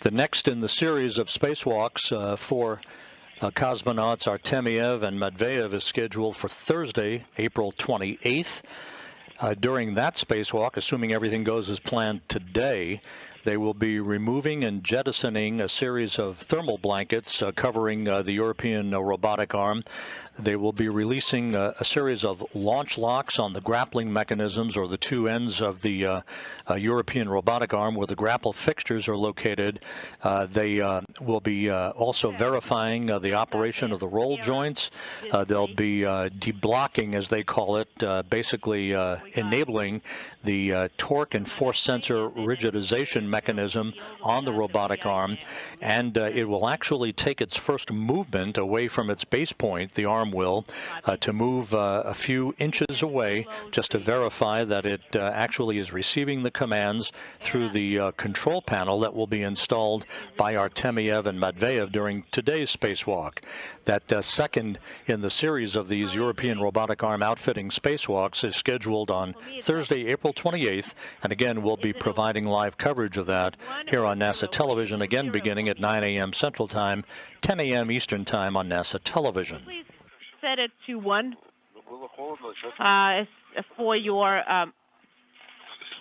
The next in the series of spacewalks for cosmonauts Artemyev and Matveev is scheduled for Thursday, April 28th. During that spacewalk, assuming everything goes as planned today, they will be removing and jettisoning a series of thermal blankets covering the European robotic arm. They will be releasing a series of launch locks on the grappling mechanisms, or the two ends of the European robotic arm where the grapple fixtures are located. They will be also verifying the operation of the roll joints. They'll be deblocking, as they call it, basically enabling the torque and force sensor rigidization mechanism on the robotic arm, and it will actually take its first movement away from its base point, the arm will, to move a few inches away just to verify that it actually is receiving the commands through the control panel that will be installed by Artemyev and Matveev during today's spacewalk. That second in the series of these European robotic arm outfitting spacewalks is scheduled on Thursday, April 28th, and again we'll be providing live coverage of that here on NASA television, again beginning at 9 a.m. Central Time, 10 a.m. Eastern Time on NASA television. Please set it to 1 for your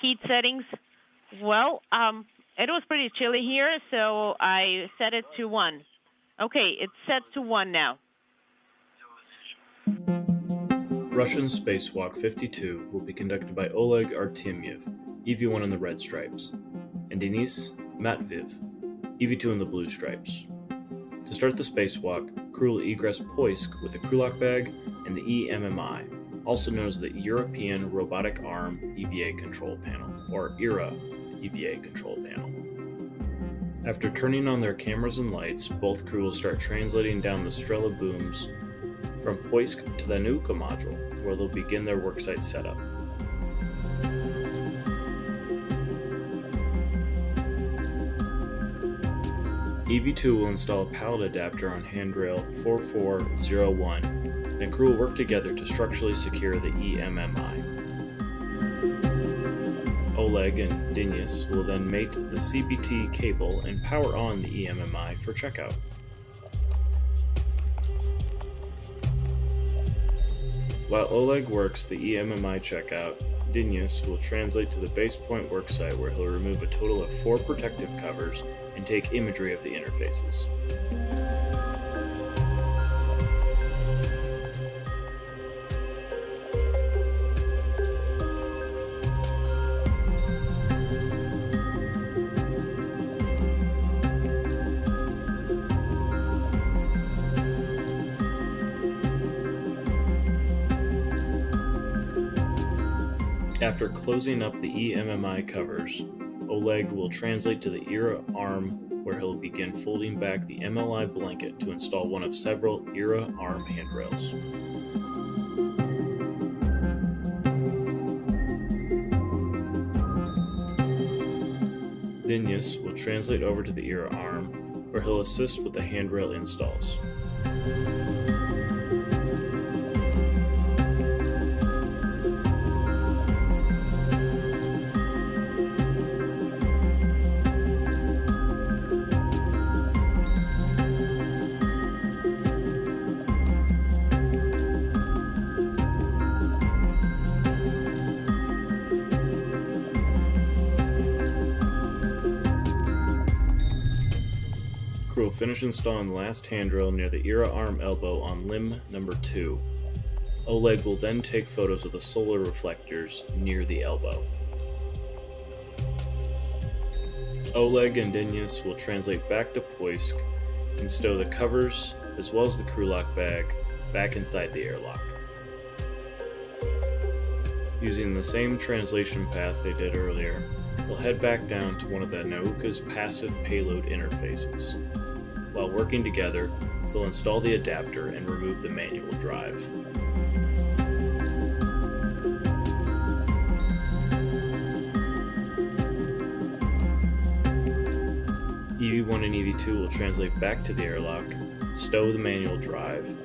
heat settings. Well, it was pretty chilly here, so I set it to 1. Okay, it's set to 1 now. Russian Spacewalk 52 will be conducted by Oleg Artemyev, EV1 in the red stripes, and Denis Matveev, EV2 in the blue stripes. To start the spacewalk, crew will egress Poisk with the crew lock bag and the EMMI, also known as the European Robotic Arm EVA Control Panel, or ERA EVA Control Panel. After turning on their cameras and lights, both crew will start translating down the Strela booms from Poisk to the Nauka module, where they'll begin their worksite setup. EV2 will install a pallet adapter on handrail 4401, and crew will work together to structurally secure the EMMI. Oleg and Denis will then mate the CBT cable and power on the EMMI for checkout. While Oleg works the EMMI checkout, Denis will translate to the base point worksite, where he'll remove a total of 4 protective covers and take imagery of the interfaces. After closing up the EMMI covers, Oleg will translate to the ERA arm, where he'll begin folding back the MLI blanket to install one of several ERA arm handrails. Denis will translate over to the ERA arm, where he'll assist with the handrail installs. Crew will finish installing the last handrail near the ERA arm elbow on limb number 2. Oleg will then take photos of the solar reflectors near the elbow. Oleg and Denis will translate back to Poisk and stow the covers as well as the crew lock bag back inside the airlock. Using the same translation path they did earlier, we'll head back down to one of the Nauka's passive payload interfaces. While working together, they'll install the adapter and remove the manual drive. EV1 and EV2 will translate back to the airlock, stow the manual drive.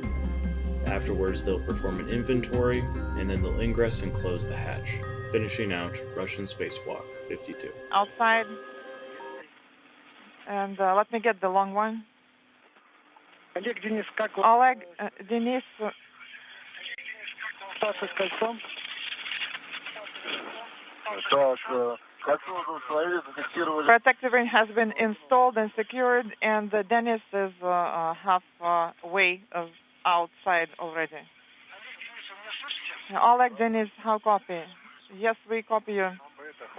Afterwards, they'll perform an inventory, and then they'll ingress and close the hatch, finishing out Russian Spacewalk 52. Outside. And let me get the long one. Oleg, Denis, как вы? Oleg, Denis. Саша с кольцом. Protective ring has been installed and secured, and Denis is halfway outside already. Oleg, Denis, how copy? Yes, we copy you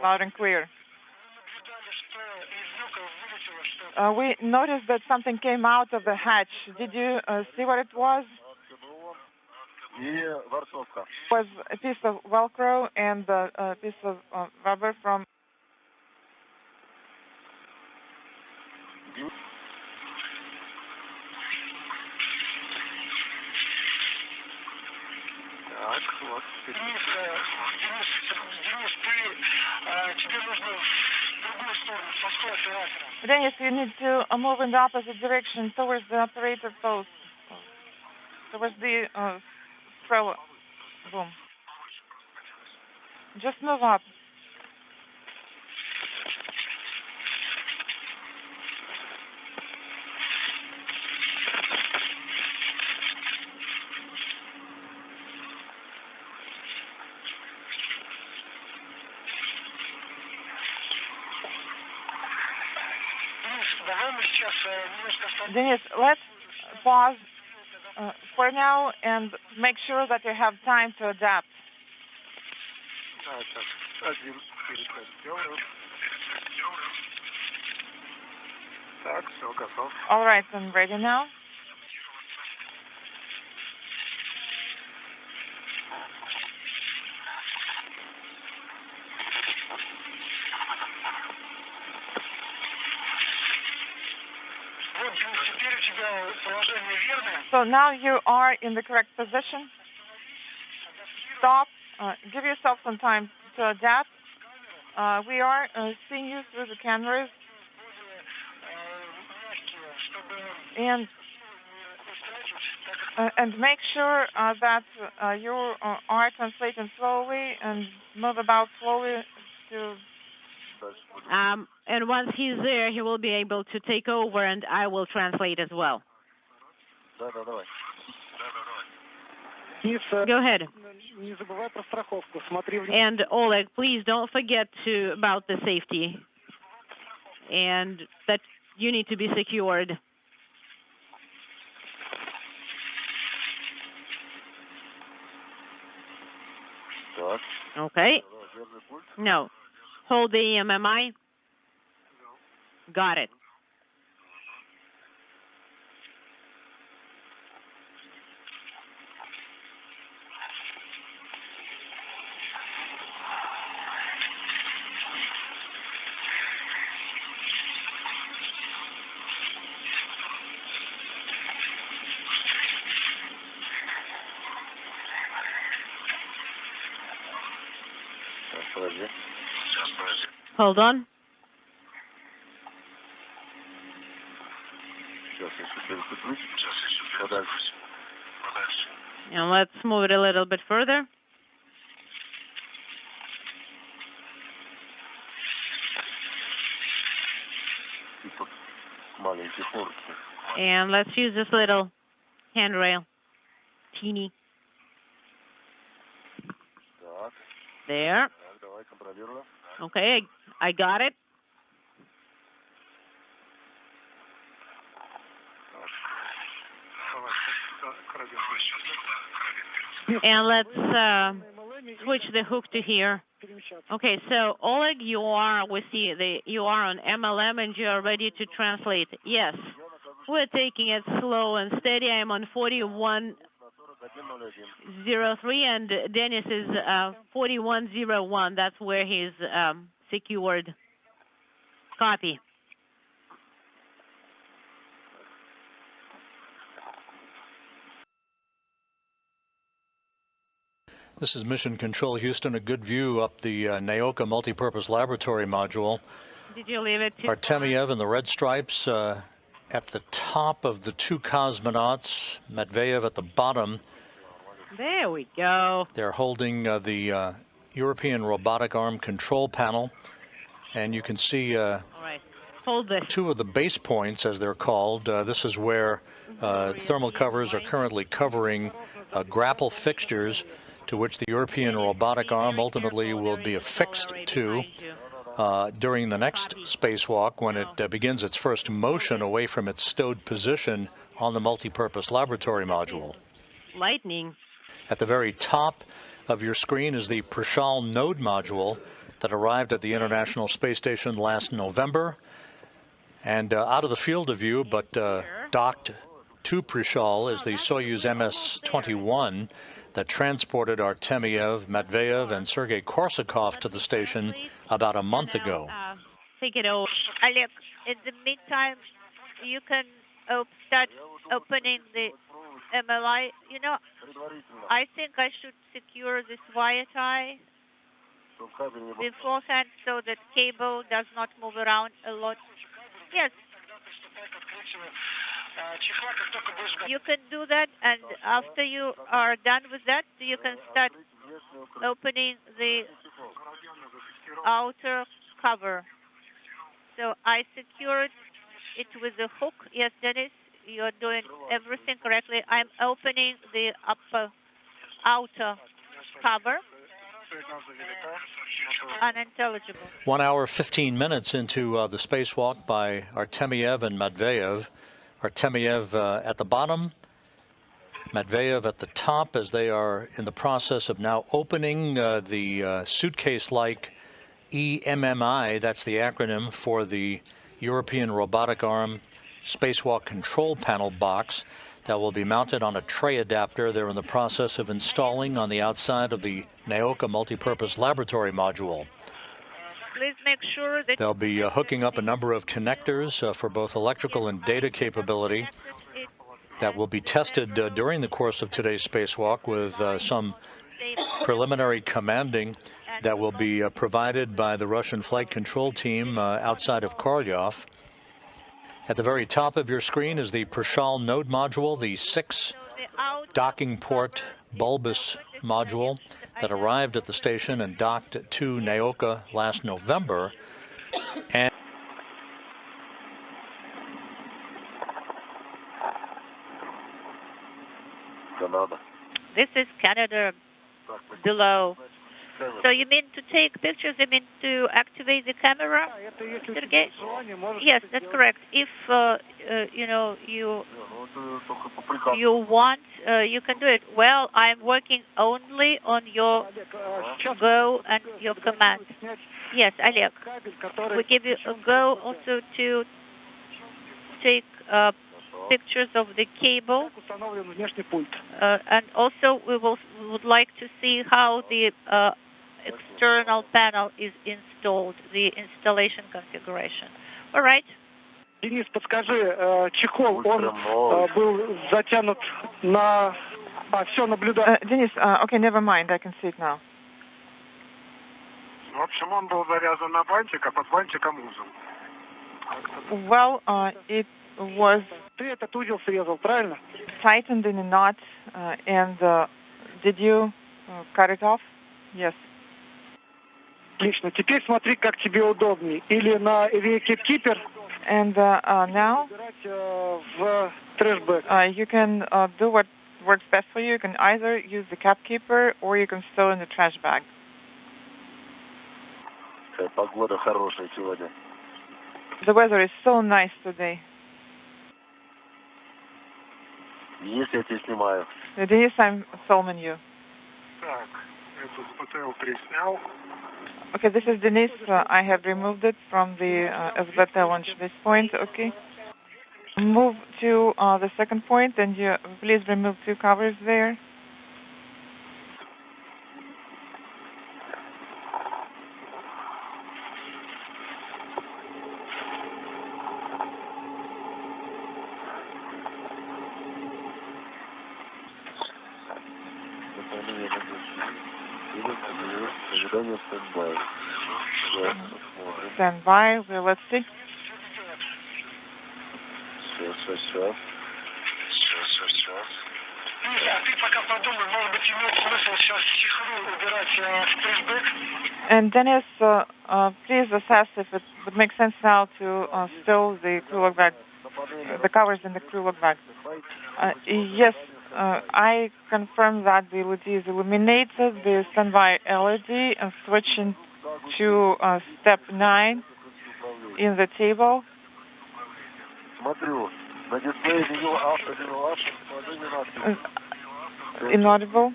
loud and clear. We noticed that something came out of the hatch. Did you see what it was? It was a piece of Velcro and a piece of rubber from... Denis, you need to move in the opposite direction towards the operator post, towards the throw boom. Just move up. Denis, let's pause for now and make sure that you have time to adapt. All right, I'm ready now. So now you are in the correct position. Stop. Give yourself some time to adapt. We are seeing you through the cameras. And make sure that you are translating slowly and move about slowly to... And once he's there, he will be able to take over, and I will translate as well. Go ahead. And Oleg, please don't forget about the safety, and that you need to be secured. Okay. No. Hold the EMMI. Got it. Hold on. And let's move it a little bit further. And let's use this little handrail. Teeny. There. Okay, I got it. And let's switch the hook to here. Okay, so Oleg, you are on MLM and you are ready to translate. Yes, we're taking it slow and steady. I'm on 4103 and Denis is 4101. That's where he's secured. Copy. This is Mission Control Houston, a good view up the Nauka multipurpose laboratory module. Did you leave it? Artemyev and the red stripes at the top of the two cosmonauts, Matveev at the bottom. There we go. They're holding the European robotic arm control panel, and you can see All right. Hold this. Two of the base points, as they're called, this is where thermal covers are currently covering grapple fixtures to which the European robotic arm ultimately will be affixed to during the next spacewalk when it begins its first motion away from its stowed position on the multipurpose laboratory module. Lightning. At the very top of your screen is the Prishal node module that arrived at the International Space Station last November. And out of the field of view, but docked to Prishal, is the Soyuz MS-21 that transported Artemyev, Matveev, and Sergei Korsakov to the station about a month ago. Take it over. Oleg, in the meantime, you can start opening the MLI. You know, I think I should secure this wire tie beforehand so that cable does not move around a lot. Yes. You can do that, and after you are done with that, you can start opening the outer cover. So I secured it with a hook. Yes, Denis, you're doing everything correctly. I'm opening the outer cover. Unintelligible. 1 hour, 15 minutes into the spacewalk by Artemyev and Matveev. Artemyev at the bottom, Matveev at the top, as they are in the process of now opening the suitcase-like EMMI, that's the acronym for the European Robotic Arm Spacewalk Control Panel box that will be mounted on a tray adapter they're in the process of installing on the outside of the Nauka multipurpose laboratory module. Please make sure that they'll be hooking up a number of connectors for both electrical and data capability that will be tested during the course of today's spacewalk with some preliminary commanding that will be provided by the Russian flight control team outside of Korolyov. At the very top of your screen is the Prishal node module, the 6 docking port bulbous module that arrived at the station and docked to Nauka last November. And this is Canada below. So you mean to take pictures? You mean to activate the camera, Sergei? Yes, that's correct. If you know you want, you can do it. Well, I'm working only on your go and your command. Yes, Oleg. We give you a go also to take pictures of the cable, and also we would like to see how the external panel is installed, the installation configuration. All right. Денис, подскажи, чехол, он был затянут на... все наблюдает. Denis, okay, never mind, I can see it now. В общем, он был завязан на бантик, а под бантиком узел. Well, it was Ты этот узел срезал, правильно? tightened in a knot, and did you cut it off? Yes. Отлично. Теперь смотри, как тебе удобнее. Или на Keeper. And now в трэшбэк. you can do what works best for you. You can either use the cap keeper or you can stow in the trash bag. Погода хорошая сегодня. The weather is so nice today. Есть, я тебя снимаю. Denis, I'm filming you. Так, эту БТЛ-3 снял. Okay, this is Denis. I have removed it from the SBT launch base point. Okay. Move to the second point, and you please remove 2 covers there. Stand by. Well, let's see. Все. Ты пока подумай, может быть, имеет смысл сейчас чехлы убирать в трэшбэк? And Denis, please assess if it would make sense now to stow the crew log bag, the covers in the crew log bag. Yes, I confirm that the LED is illuminated, the standby LED, and switching to step 9 in the table. Inaudible.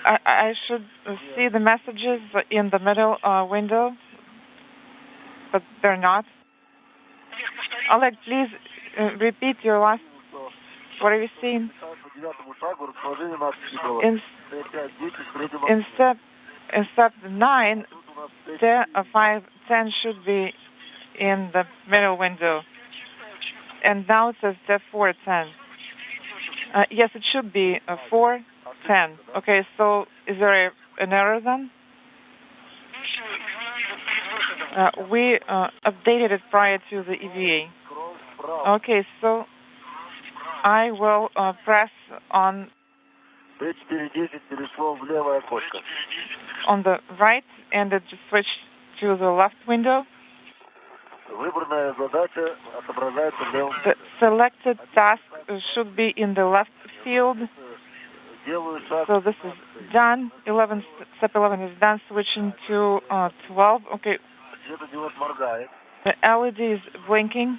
I should see the messages in the middle window, but they're not. Oleg, please repeat your last. What are you seeing? In step 9, 5, 10 should be in the middle window. And now it says step 4, 10. Yes, it should be 4, 10. Okay, so is there an error then? We updated it prior to the EVA. Okay, so I will press on the right, and it just switched to the left window. The selected task should be in the left field. So this is done. Step 11 is done. Switching to 12. Okay. The LED is blinking.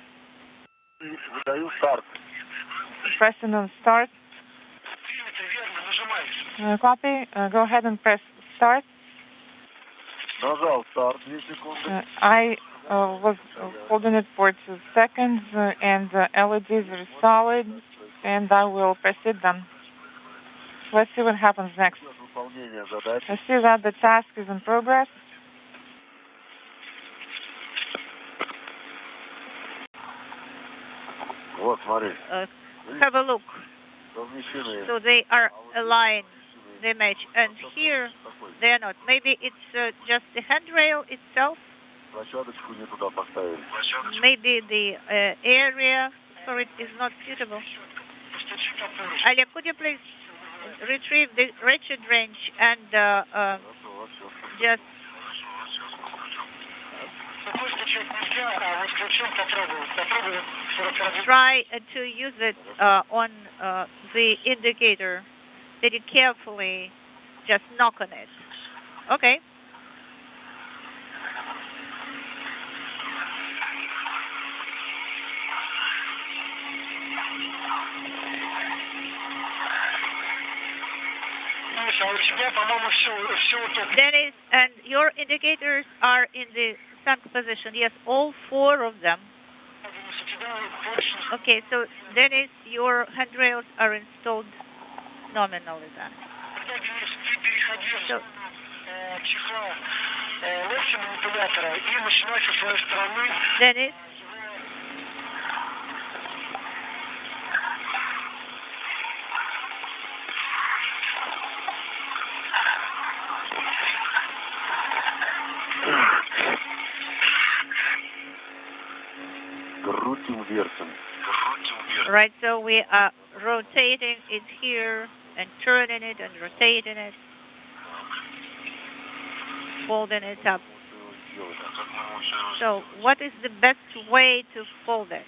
Pressing on start. Copy. Go ahead and press start. I was holding it for 2 seconds, and the LEDs are solid, and I will proceed them. Let's see what happens next. I see that the task is in progress. Have a look. So they are aligned, they match. And here, they are not. Maybe it's just the handrail itself. Maybe the area for it is not suitable. Oleg, could you please retrieve the ratchet wrench and just try to use it on the indicator. Very carefully, just knock on it. Okay. Denis, and your indicators are in the sunk position. Yes, all 4 of them. Okay, so Denis, your handrails are installed nominally then. So, Denis? Right, so we are rotating it here and turning it and rotating it, folding it up. So what is the best way to fold it?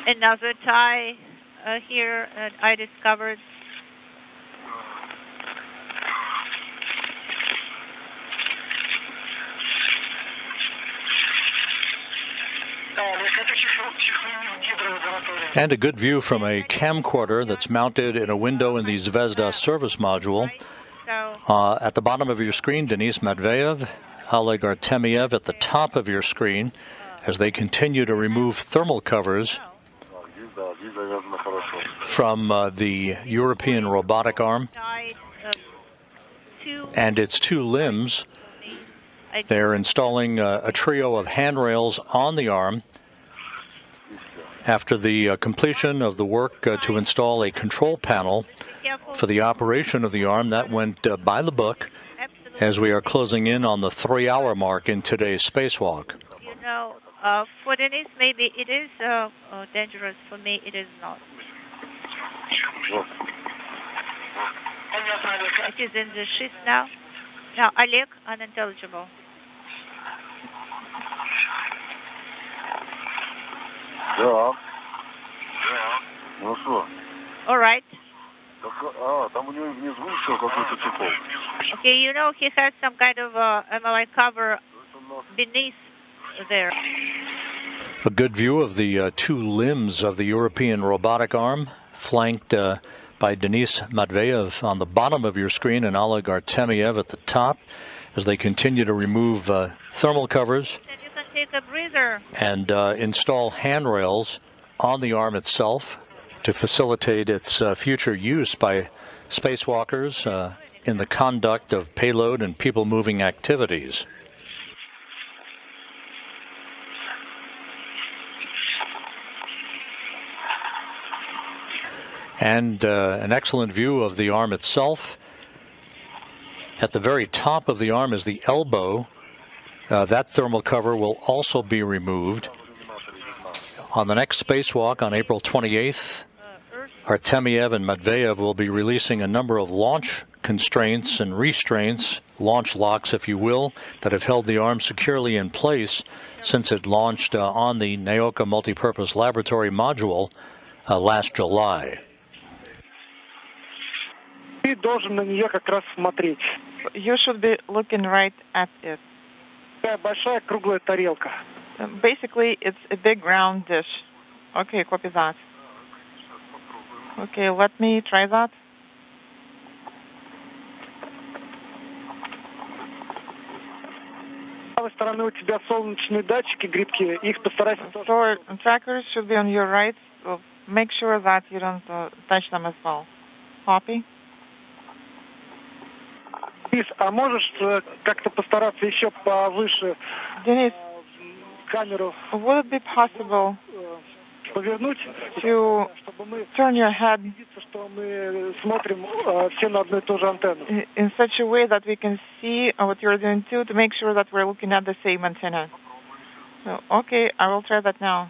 Another tie here that I discovered. And a good view from a camcorder that's mounted in a window in the Zvezda service module. At the bottom of your screen, Denis Matveev, Oleg Artemyev at the top of your screen as they continue to remove thermal covers from the European robotic arm and its 2 limbs. They're installing a trio of handrails on the arm after the completion of the work to install a control panel for the operation of the arm. That went by the book as we are closing in on the 3-hour mark in today's spacewalk. You know, for Denis, maybe it is dangerous. For me, it is not. It is in the sheet now. Now, Oleg, unintelligible. Да. Ну что? All right. Там у него внизу еще какой-то чехол. Okay, you know he has some kind of MLI cover beneath there. A good view of the two limbs of the European robotic arm, flanked by Denis Matveev on the bottom of your screen and Oleg Artemyev at the top, as they continue to remove thermal covers Then you can take a breather. and install handrails on the arm itself to facilitate its future use by spacewalkers in the conduct of payload and people-moving activities. And an excellent view of the arm itself. At the very top of the arm is the elbow. That thermal cover will also be removed. On the next spacewalk on April 28th, Artemyev and Matveev will be releasing a number of launch constraints and restraints, launch locks if you will, that have held the arm securely in place since it launched on the Nauka multipurpose laboratory module last July. Ты должен на нее как раз смотреть. You should be looking right at it. Такая большая круглая тарелка. Basically, it's a big round dish. Okay, copy that. Okay, let me try that. С правой стороны у тебя солнечные датчики, грибки. Их постарайся... So trackers should be on your right. So make sure that you don't touch them as well. Copy. Денис, а можешь как-то постараться еще повыше Denis, камеру would it be possible повернуть, to чтобы мы turn your head убедиться, что мы смотрим все на одну и ту же антенну? in such a way that we can see what you're doing too, to make sure that we're looking at the same antenna? So, okay, I will try that now.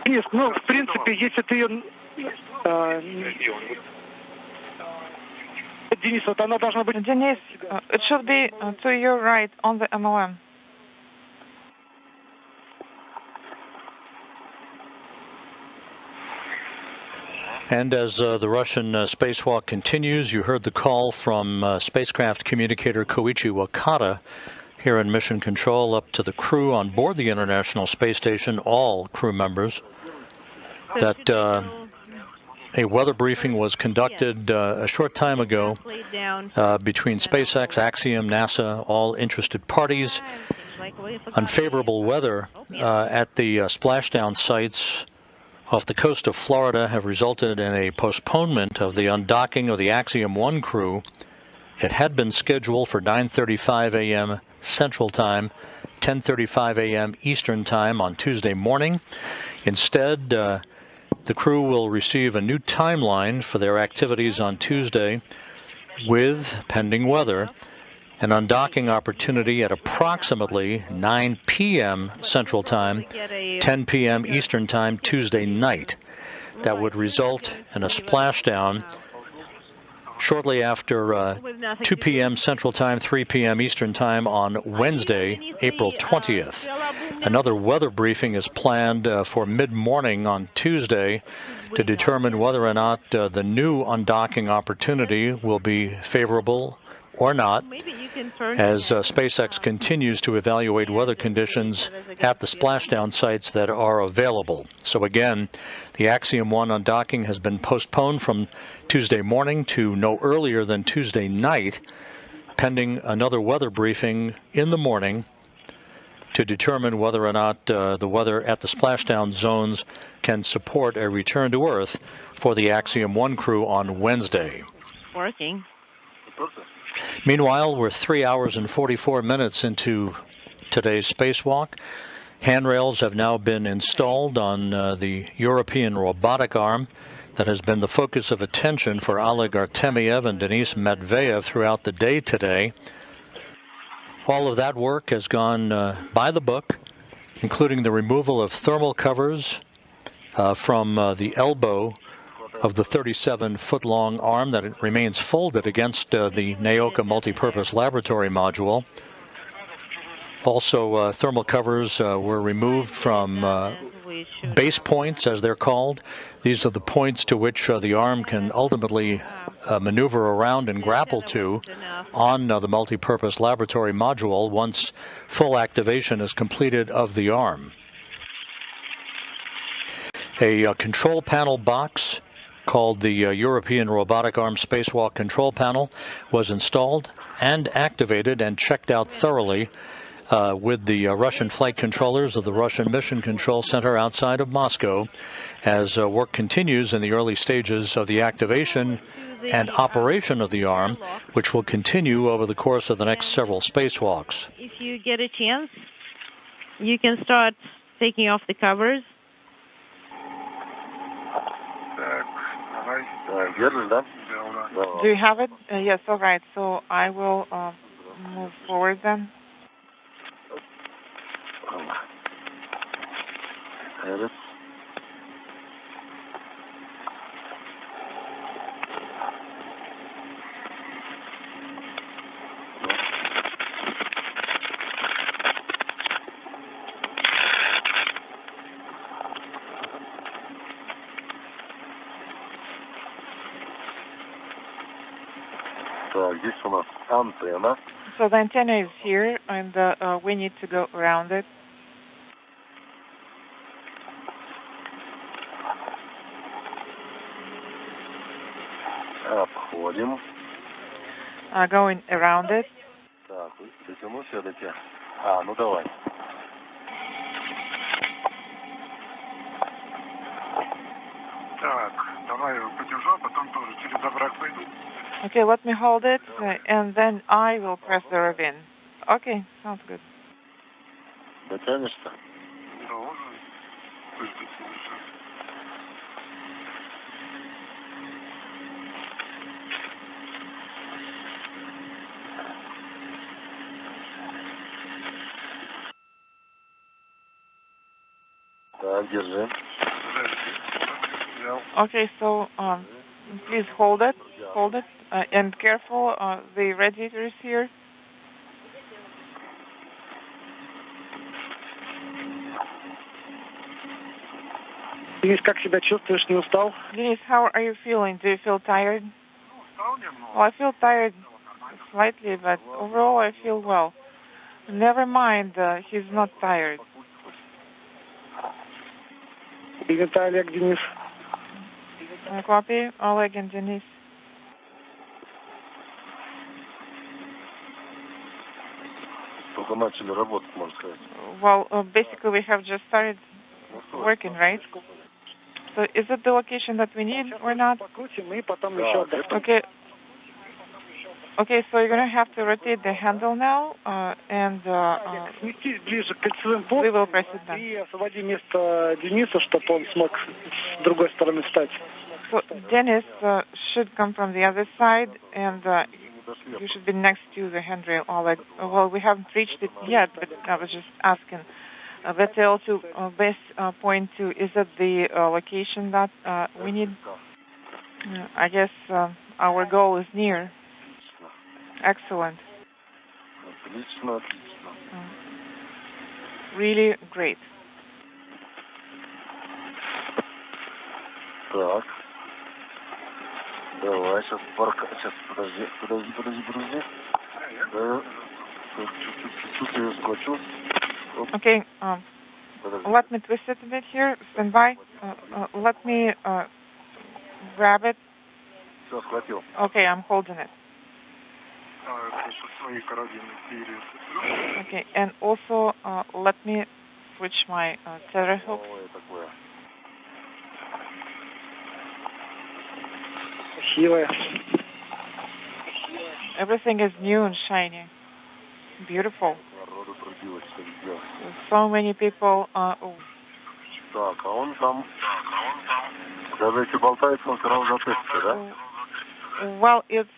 Денис, ну, в принципе, если ты ее... Денис, вот она должна быть... Denis, it should be to your right on the MLM. And as the Russian spacewalk continues, you heard the call from spacecraft communicator Koichi Wakata here in Mission Control up to the crew on board the International Space Station, all crew members, that a weather briefing was conducted a short time ago between SpaceX, Axiom, NASA, all interested parties. Unfavorable weather at the splashdown sites off the coast of Florida have resulted in a postponement of the undocking of the Axiom 1 crew. It had been scheduled for 9:35 a.m. Central Time, 10:35 a.m. Eastern Time on Tuesday morning. Instead, the crew will receive a new timeline for their activities on Tuesday with, pending weather, an undocking opportunity at approximately 9 p.m. Central Time, 10 p.m. Eastern Time Tuesday night. That would result in a splashdown shortly after 2 p.m. Central Time, 3 p.m. Eastern Time on Wednesday, April 20th. Another weather briefing is planned for mid-morning on Tuesday to determine whether or not the new undocking opportunity will be favorable or not, as SpaceX continues to evaluate weather conditions at the splashdown sites that are available. So again, the Axiom 1 undocking has been postponed from Tuesday morning to no earlier than Tuesday night pending another weather briefing in the morning to determine whether or not the weather at the splashdown zones can support a return to Earth for the Axiom 1 crew on Wednesday. Working. Meanwhile, we're 3 hours and 44 minutes into today's spacewalk. Handrails have now been installed on the European robotic arm that has been the focus of attention for Oleg Artemyev and Denis Matveev throughout the day today. All of that work has gone by the book, including the removal of thermal covers from the elbow of the 37-foot-long arm that remains folded against the Nauka multipurpose laboratory module. Also, thermal covers were removed from base points, as they're called. These are the points to which the arm can ultimately maneuver around and grapple to on the multipurpose laboratory module once full activation is completed of the arm. A control panel box called the European Robotic Arm Spacewalk Control Panel was installed and activated and checked out thoroughly with the Russian flight controllers of the Russian Mission Control Center outside of Moscow as work continues in the early stages of the activation and operation of the arm, which will continue over the course of the next several spacewalks. If you get a chance, you can start taking off the covers. Do you have it? Yes, all right. So I will move forward then. So the antenna is here, and we need to go around it. Going around it. Okay, let me hold it, and then I will press the ribbon. Okay, sounds good. Okay, so please hold it, and careful, the radiator is here. Денис, как себя чувствуешь? Не устал? Denis, how are you feeling? Do you feel tired? Well, I feel tired slightly, but overall I feel well. Never mind, he's not tired. Принято, Олег, Денис. Copy, Oleg and Denis. Well, basically we have just started working, right? So is it the location that we need or not? Okay. Okay, so you're going to have to rotate the handle now, and we will press it down. So Denis should come from the other side, and you should be next to the handrail, Oleg. Well, we haven't reached it yet, but I was just asking. But also best point to, is it the location that we need? I guess our goal is near. Excellent. Really great. Так. Давай, сейчас подожди. Чуть-чуть я скочу. Okay, let me twist it a bit here. Stand by. Let me grab it. Все, схватил. Okay, I'm holding it. Okay, and also let me switch my tether hooks. Everything is new and shiny. Beautiful. So many people. Так, а он там. Скажите, болтается он все равно в затылке, да? Well, it's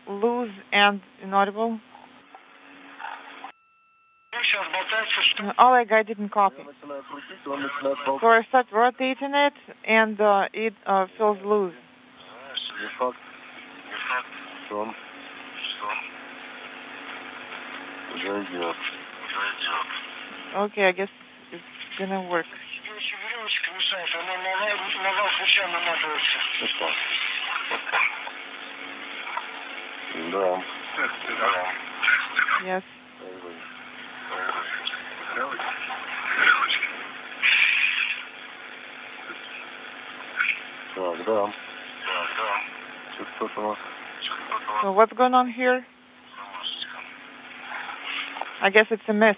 loose and inaudible. Oleg, I didn't copy. So I start rotating it, and it feels loose. Okay, I guess it's gonna work. Yes. So what's going on here? I guess it's a mess.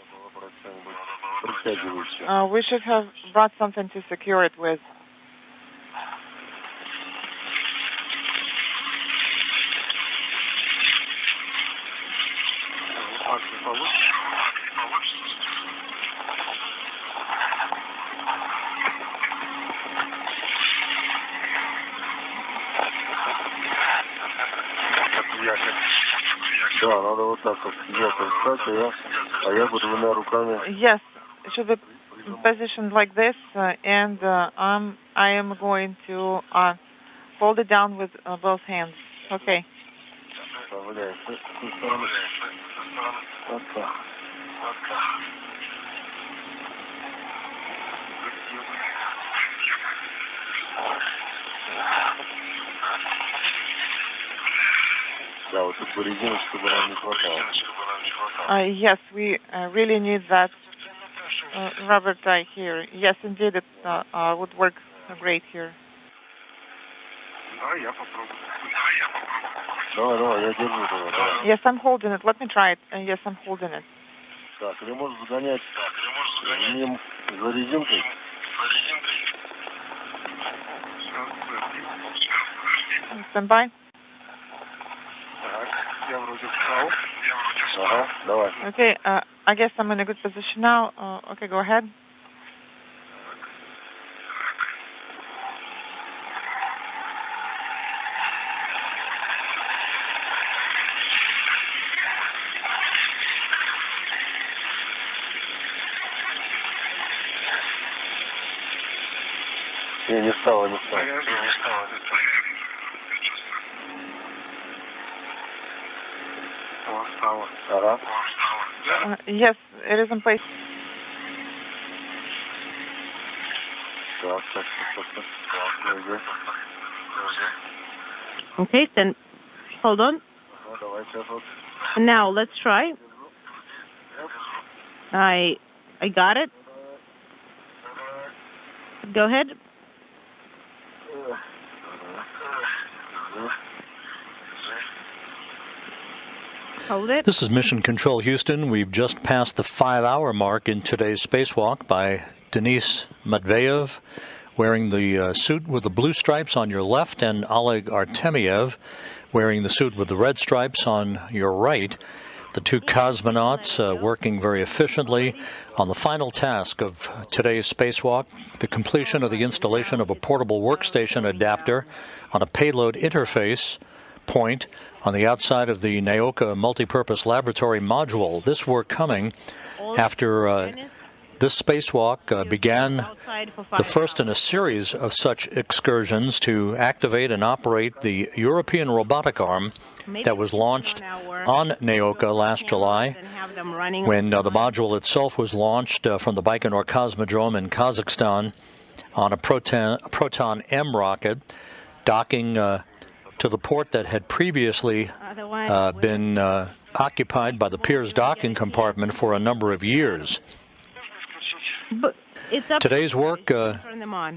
We should have brought something to secure it with. Yes, it should be positioned like this, and I am going to hold it down with both hands. Okay. Yes, we really need that rubber tie here. Yes, indeed, it would work great here. Yes, I'm holding it. Let me try it. Yes, I'm holding it. Stand by. Okay, I guess I'm in a good position now. Okay, go ahead. Не стало. Yes, it is in place. Okay, then hold on. Now let's try. I got it. Go ahead. Hold it. This is Mission Control Houston. We've just passed the 5-hour mark in today's spacewalk by Denis Matveev, wearing the suit with the blue stripes on your left, and Oleg Artemyev, wearing the suit with the red stripes on your right. The two cosmonauts working very efficiently on the final task of today's spacewalk, the completion of the installation of a portable workstation adapter on a payload interface point on the outside of the Nauka multipurpose laboratory module. This work coming after this spacewalk began the first in a series of such excursions to activate and operate the European robotic arm that was launched on Nauka last July, when the module itself was launched from the Baikonur Cosmodrome in Kazakhstan on a Proton M rocket, docking to the port that had previously been occupied by the Pirs docking compartment for a number of years. Today's work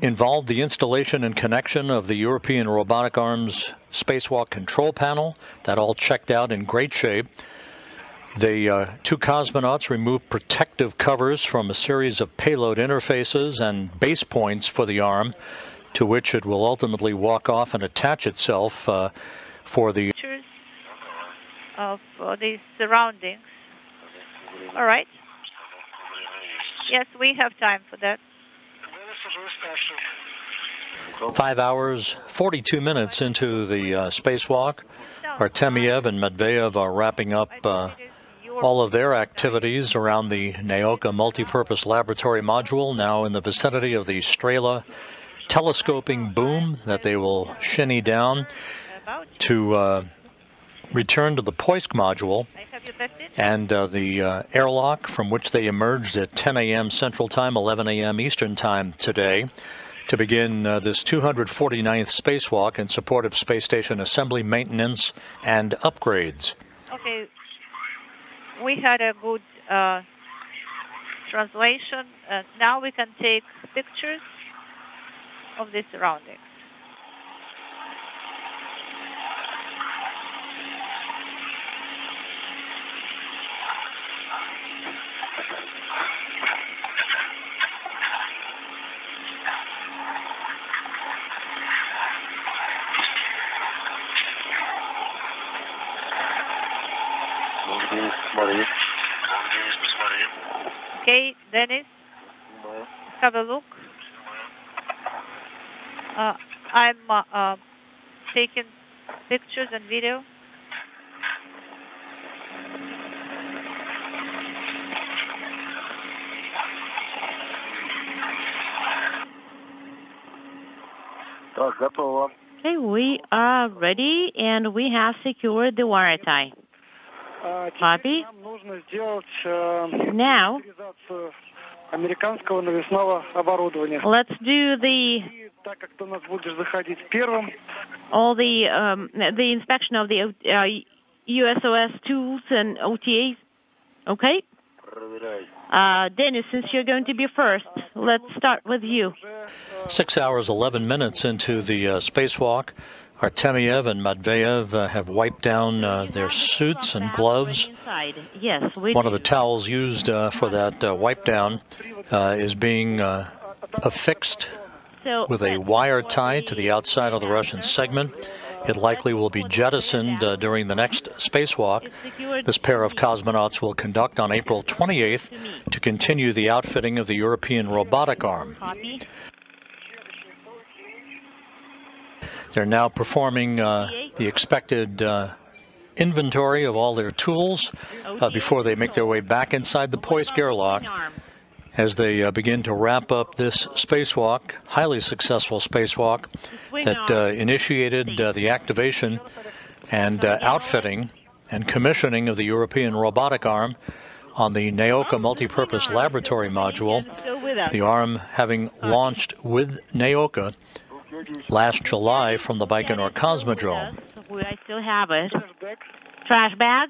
involved the installation and connection of the European Robotic Arm's spacewalk control panel. That all checked out in great shape. The two cosmonauts removed protective covers from a series of payload interfaces and base points for the arm, to which it will ultimately walk off and attach itself for the pictures of the surroundings. All right. Yes, we have time for that. 5 hours, 42 minutes into the spacewalk. Artemyev and Matveev are wrapping up all of their activities around the Nauka multipurpose laboratory module, now in the vicinity of the Strela telescoping boom that they will shinny down to return to the Poisk module and the airlock from which they emerged at 10 a.m. Central Time, 11 a.m. Eastern Time today, to begin this 249th spacewalk in support of space station assembly, maintenance, and upgrades. Okay, we had a good translation. Now we can take pictures of the surroundings. Okay, Denis, have a look. I'm taking pictures and video. Okay, we are ready and we have secured the wire tie. Copy. Now, let's do the inspection of the USOS tools and OTAs. Okay? Denis, since you're going to be first, let's start with you. 6 hours, 11 minutes into the spacewalk. Artemyev and Matveev have wiped down their suits and gloves. Yes, one of the towels used for that wipe down is being affixed with a wire tie to the outside of the Russian segment. It likely will be jettisoned during the next spacewalk. This pair of cosmonauts will conduct on April 28th to continue the outfitting of the European robotic arm. They're now performing the expected inventory of all their tools before they make their way back inside the Poisk airlock as they begin to wrap up this spacewalk, highly successful spacewalk that initiated the activation and outfitting and commissioning of the European robotic arm on the Nauka multipurpose laboratory module, the arm having launched with Nauka last July from the Baikonur Cosmodrome. I still have it. Trash bag?